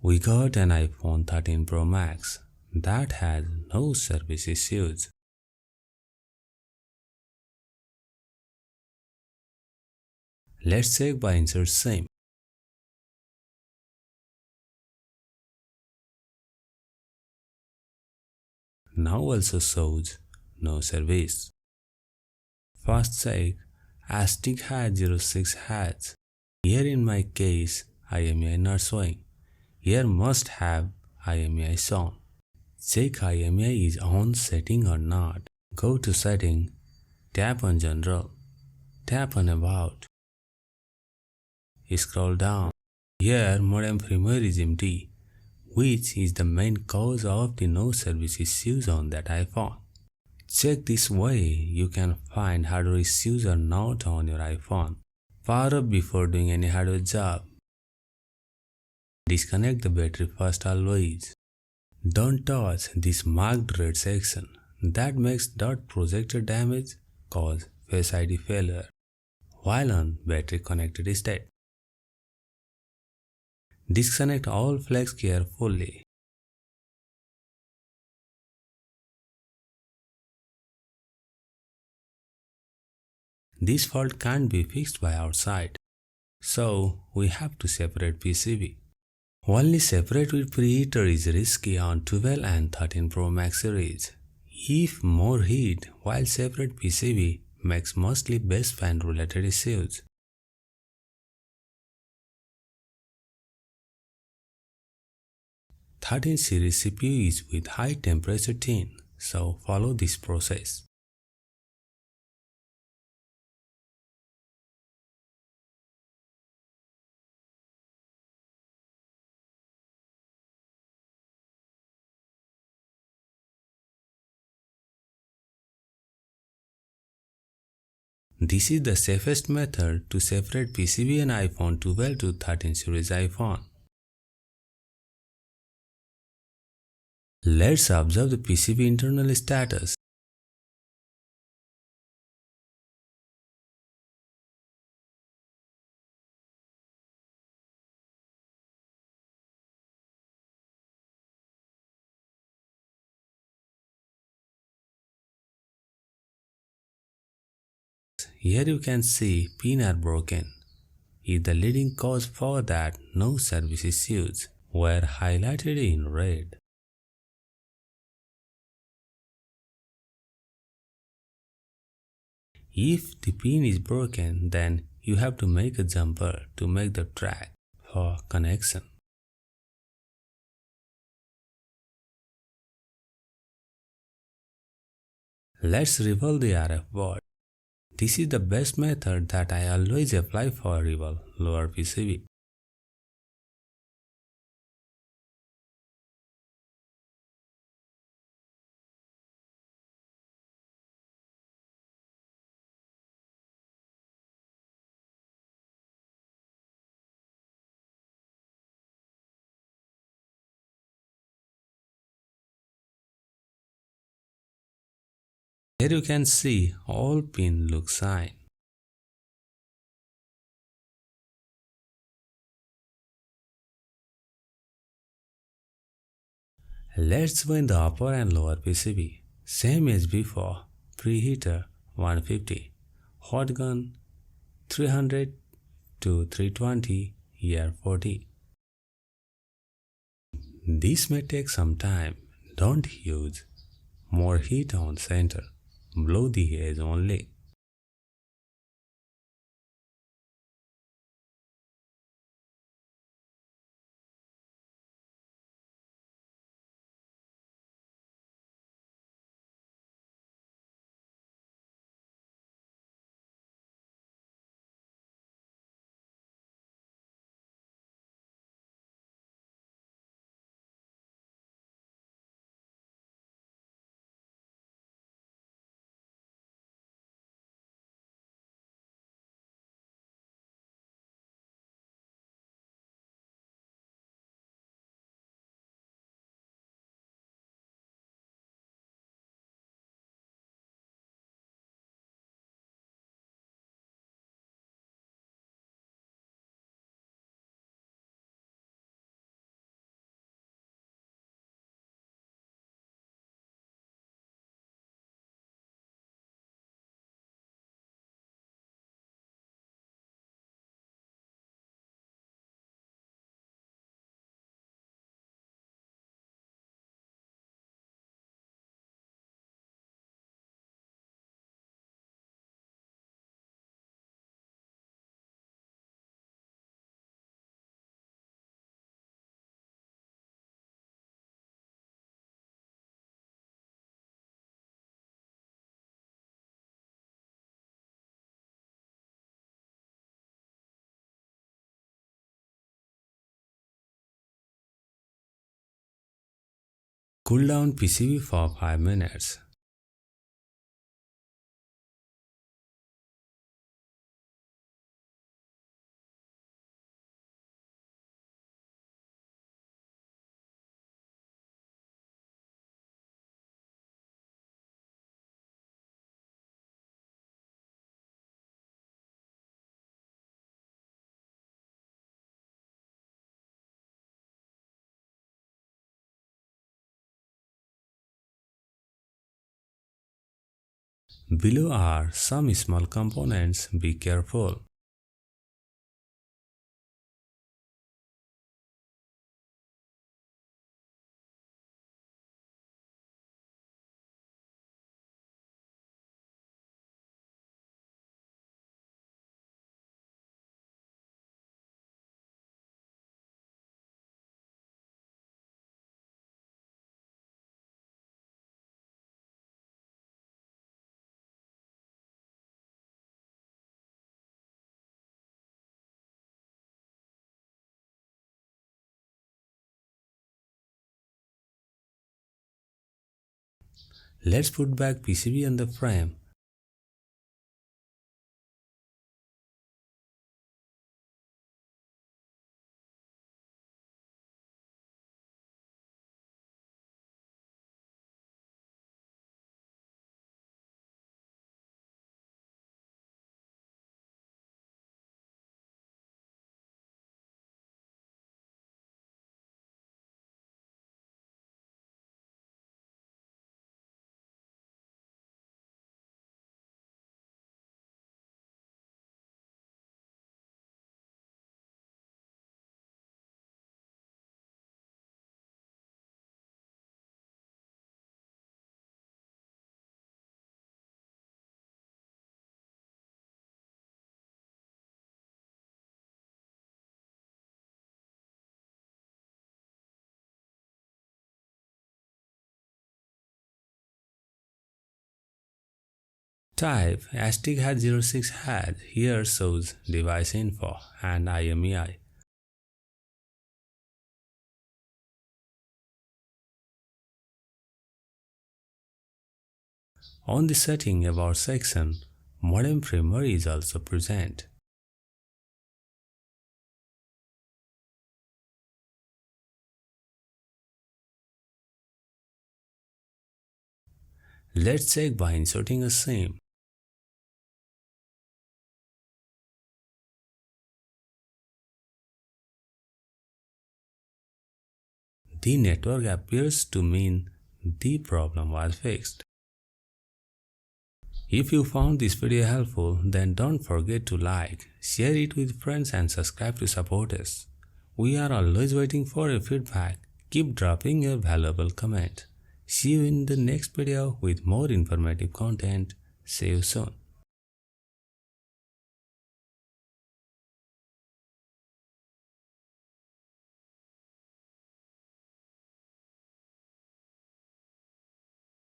We got an iPhone 13 Pro Max that has no service issues. Let's check by insert SIM. Now also shows no service. First check asterisk hat 06 has. Here in my case IMEI not showing. Here must have IMEI shown. Check IMEI is on setting or not. Go to setting, tap on general, tap on about. Scroll down. Here modem firmware is empty, which is the main cause of the no service issues on that iPhone. Check this way you can find hardware issues or not on your iPhone. Power up before doing any hardware job. Disconnect the battery first always. Don't touch this marked red section that makes dot projector damage cause Face ID failure while on battery connected state. Disconnect all flags carefully. This fault can't be fixed by outside, so we have to separate PCB. Only separate with preheater is risky on 12 and 13 Pro Max series. If more heat while separate PCB makes mostly baseband related issues. '13 series CPU is with high temperature tin, so follow this process. This is the safest method to separate PCB and iPhone 12 to 13 series iPhone. Let's observe the PCB internal status. Here you can see pins are broken. Is the leading cause for that no service issues were highlighted in red. If the pin is broken, then you have to make a jumper to make the track for connection. Let's revolve the RF board. This is the best method that I always apply for revolve lower PCB. Here you can see all pins look fine. Let's join the upper and lower PCB. Same as before, preheater 150, hot gun 300 to 320, here 40. This may take some time, don't use more heat on center, blow the edge only. Cool down PCB for 5 minutes. Below are some small components, be careful. Let's put back PCB on the frame. Type #06#. Here shows device info and IMEI. On the setting about section, modem firmware is also present. Let's check by inserting a SIM. The network appears to mean the problem was fixed. If you found this video helpful, then don't forget to like, share it with friends and subscribe to support us. We are always waiting for your feedback. Keep dropping your valuable comment. See you in the next video with more informative content. See you soon.